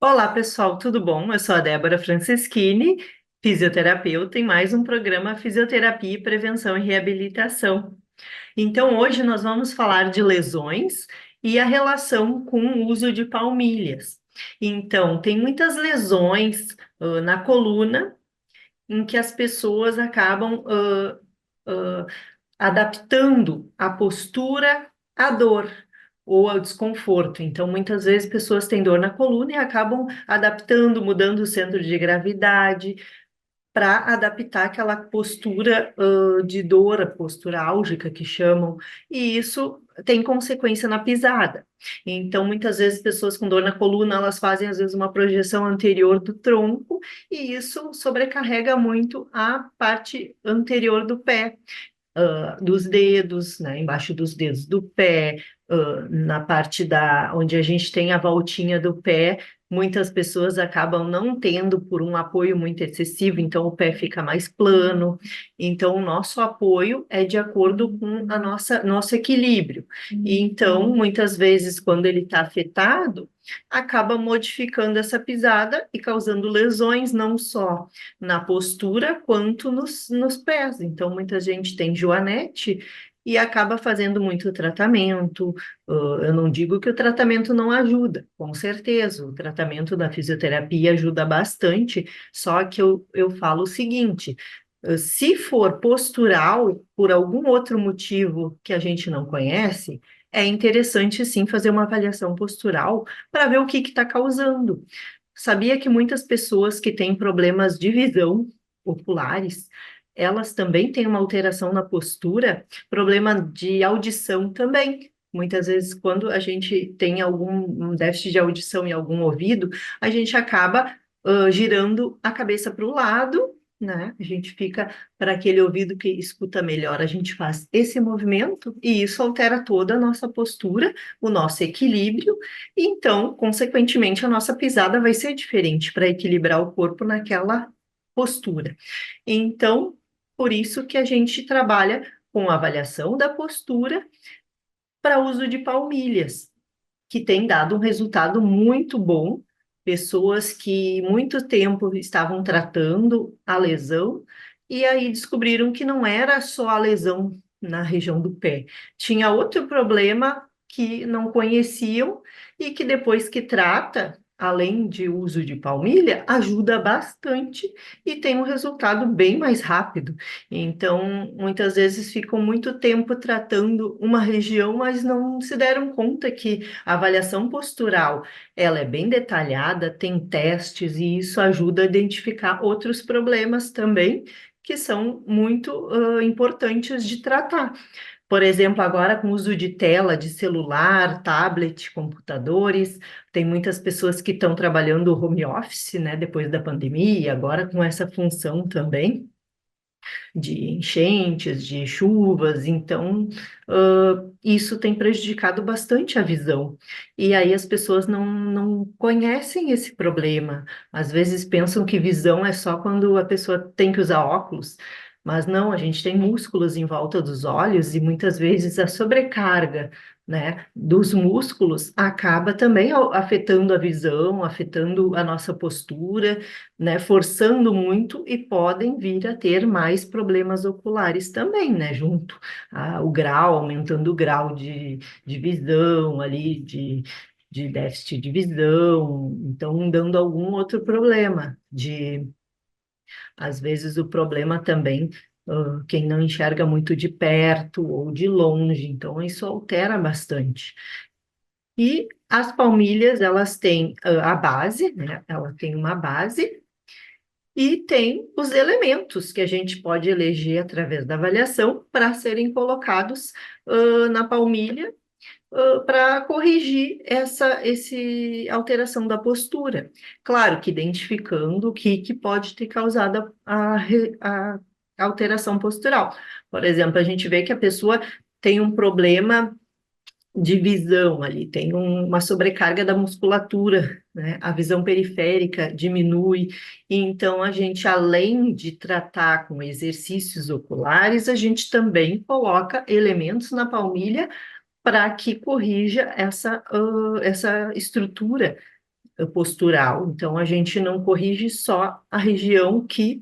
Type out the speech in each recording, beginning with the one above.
Olá, pessoal, tudo bom? Eu sou a Débora Franceschini, fisioterapeuta, em mais um programa Fisioterapia, Prevenção e Reabilitação. Então, hoje nós vamos falar de lesões e a relação com o uso de palmilhas. Então, tem muitas lesões na coluna em que as pessoas acabam ah, adaptando a postura à dor ou ao desconforto. Então, muitas vezes, pessoas têm dor na coluna e acabam adaptando, mudando o centro de gravidade para adaptar aquela postura de dor, a postura álgica que chamam, e isso tem consequência na pisada. Então, muitas vezes, pessoas com dor na coluna, elas fazem, às vezes, uma projeção anterior do tronco, e isso sobrecarrega muito a parte anterior do pé, dos dedos, né, embaixo dos dedos do pé, na parte onde a gente tem a voltinha do pé, muitas pessoas acabam não tendo por um apoio muito excessivo, então o pé fica mais plano. Então, o nosso apoio é de acordo com a nosso equilíbrio. E então, muitas vezes, quando ele está afetado, acaba modificando essa pisada e causando lesões, não só na postura quanto nos pés. Então, muita gente tem joanete e acaba fazendo muito tratamento. Eu não digo que o tratamento não ajuda, com certeza, o tratamento da fisioterapia ajuda bastante, só que eu falo o seguinte. Se for postural, por algum outro motivo que a gente não conhece, é interessante sim fazer uma avaliação postural para ver o que está causando. Sabia que muitas pessoas que têm problemas de visão oculares, elas também têm uma alteração na postura, problema de audição também. Muitas vezes, quando a gente tem algum um déficit de audição em algum ouvido, a gente acaba girando a cabeça para o lado, né? A gente fica para aquele ouvido que escuta melhor, a gente faz esse movimento e isso altera toda a nossa postura, o nosso equilíbrio, então, consequentemente, a nossa pisada vai ser diferente para equilibrar o corpo naquela postura. Então, por isso que a gente trabalha com a avaliação da postura para uso de palmilhas, que tem dado um resultado muito bom. Pessoas que muito tempo estavam tratando a lesão e aí descobriram que não era só a lesão na região do pé, tinha outro problema que não conheciam e que depois que trata, além de uso de palmilha, ajuda bastante e tem um resultado bem mais rápido. Então, muitas vezes ficam muito tempo tratando uma região, mas não se deram conta que a avaliação postural, ela é bem detalhada, tem testes e isso ajuda a identificar outros problemas também que são muito importantes de tratar. Por exemplo, agora com o uso de tela, de celular, tablet, computadores, tem muitas pessoas que estão trabalhando home office, né, depois da pandemia, agora com essa função também de enchentes, de chuvas, então isso tem prejudicado bastante a visão. E aí as pessoas não conhecem esse problema. Às vezes pensam que visão é só quando a pessoa tem que usar óculos. Mas não, a gente tem músculos em volta dos olhos e muitas vezes a sobrecarga, né, dos músculos acaba também afetando a visão, afetando a nossa postura, né, forçando muito e podem vir a ter mais problemas oculares também, né, junto o grau, aumentando o grau de visão ali, de déficit de visão, então dando algum outro problema, às vezes o problema também, quem não enxerga muito de perto ou de longe, então isso altera bastante. E as palmilhas, elas têm a base, né? Ela tem uma base e tem os elementos que a gente pode eleger através da avaliação para serem colocados na palmilha para corrigir esse alteração da postura. Claro que identificando o que pode ter causado a alteração postural. Por exemplo, a gente vê que a pessoa tem um problema de visão ali, tem uma sobrecarga da musculatura, né? A visão periférica diminui, então a gente, além de tratar com exercícios oculares, a gente também coloca elementos na palmilha para que corrija essa estrutura postural. Então, a gente não corrige só a região que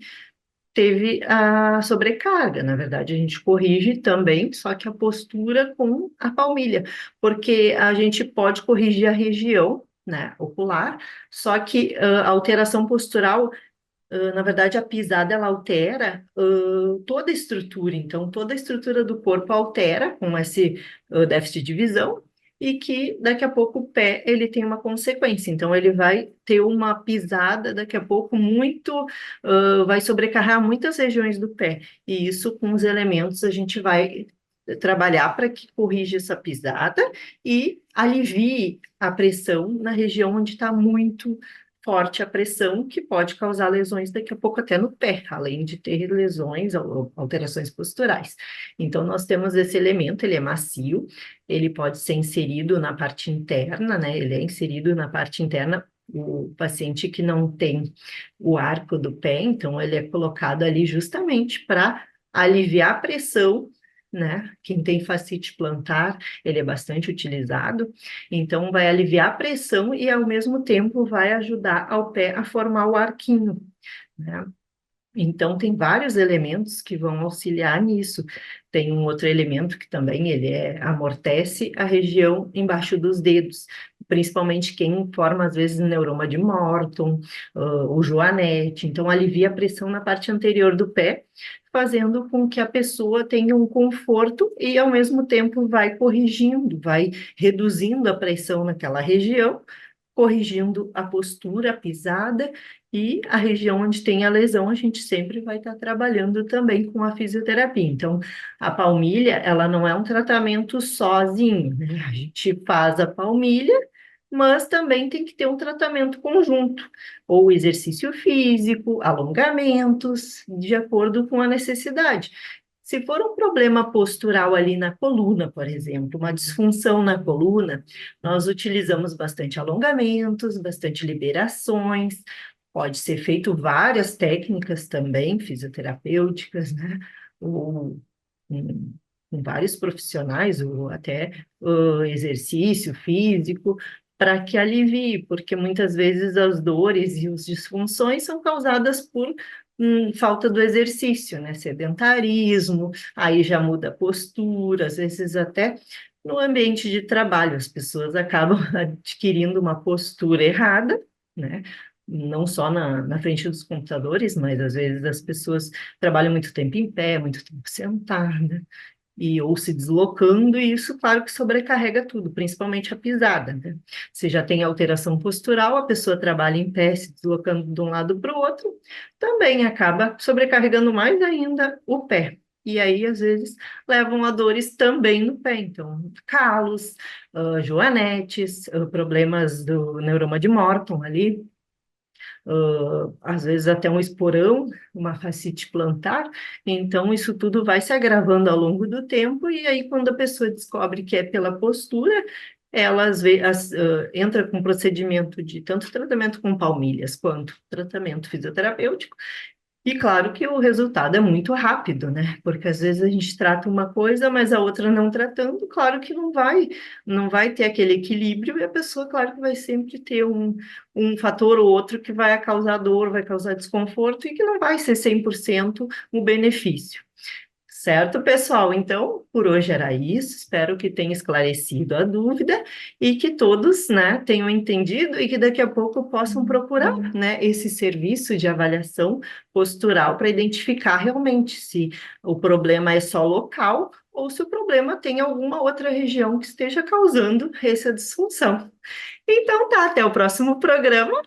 teve a sobrecarga. Na verdade, a gente corrige também, só que a postura com a palmilha, porque a gente pode corrigir a região, né, ocular, só que a alteração postural, na verdade, a pisada ela altera toda a estrutura, então toda a estrutura do corpo altera com esse déficit de visão e que daqui a pouco o pé ele tem uma consequência, então ele vai ter uma pisada daqui a pouco muito, vai sobrecarregar muitas regiões do pé, e isso com os elementos a gente vai trabalhar para que corrija essa pisada e alivie a pressão na região onde está muito forte a pressão, que pode causar lesões daqui a pouco até no pé, além de ter lesões ou alterações posturais. Então, nós temos esse elemento, ele é macio, ele pode ser inserido na parte interna, né? Ele é inserido na parte interna, o paciente que não tem o arco do pé, então ele é colocado ali justamente para aliviar a pressão, né? Quem tem fascite plantar, ele é bastante utilizado, então vai aliviar a pressão e ao mesmo tempo vai ajudar ao pé a formar o arquinho, né? Então, tem vários elementos que vão auxiliar nisso. Tem um outro elemento que também ele amortece a região embaixo dos dedos, principalmente quem forma, às vezes, neuroma de Morton, o joanete. Então, alivia a pressão na parte anterior do pé, fazendo com que a pessoa tenha um conforto e, ao mesmo tempo, vai corrigindo, vai reduzindo a pressão naquela região, corrigindo a postura, a pisada, e a região onde tem a lesão, a gente sempre vai estar trabalhando também com a fisioterapia. Então, a palmilha, ela não é um tratamento sozinho, né? A gente faz a palmilha, mas também tem que ter um tratamento conjunto, ou exercício físico, alongamentos, de acordo com a necessidade. Se for um problema postural ali na coluna, por exemplo, uma disfunção na coluna, nós utilizamos bastante alongamentos, bastante liberações, pode ser feito várias técnicas também, fisioterapêuticas, né? Ou, com, com vários profissionais, ou até exercício físico, para que alivie, porque muitas vezes as dores e as disfunções são causadas por falta do exercício, né? Sedentarismo, aí já muda a postura, às vezes até no ambiente de trabalho, as pessoas acabam adquirindo uma postura errada, né? Não só na frente dos computadores, mas às vezes as pessoas trabalham muito tempo em pé, muito tempo sentada, e ou se deslocando, e isso, claro, que sobrecarrega tudo, principalmente a pisada, né? Se já tem alteração postural, a pessoa trabalha em pé, se deslocando de um lado para o outro, também acaba sobrecarregando mais ainda o pé. E aí, às vezes, levam a dores também no pé. Então, calos, joanetes, problemas do neuroma de Morton ali, às vezes até um esporão, uma fascite plantar, então isso tudo vai se agravando ao longo do tempo, e aí quando a pessoa descobre que é pela postura, ela entra com procedimento de tanto tratamento com palmilhas quanto tratamento fisioterapêutico, e claro que o resultado é muito rápido, né? Porque às vezes a gente trata uma coisa, mas a outra não tratando, claro que não vai ter aquele equilíbrio, e a pessoa, claro que vai sempre ter um fator ou outro que vai causar dor, vai causar desconforto, e que não vai ser 100% o benefício. Certo, pessoal? Então, por hoje era isso. Espero que tenha esclarecido a dúvida e que todos, né, tenham entendido e que daqui a pouco possam procurar, né, esse serviço de avaliação postural para identificar realmente se o problema é só local ou se o problema tem alguma outra região que esteja causando essa disfunção. Então, tá, até o próximo programa.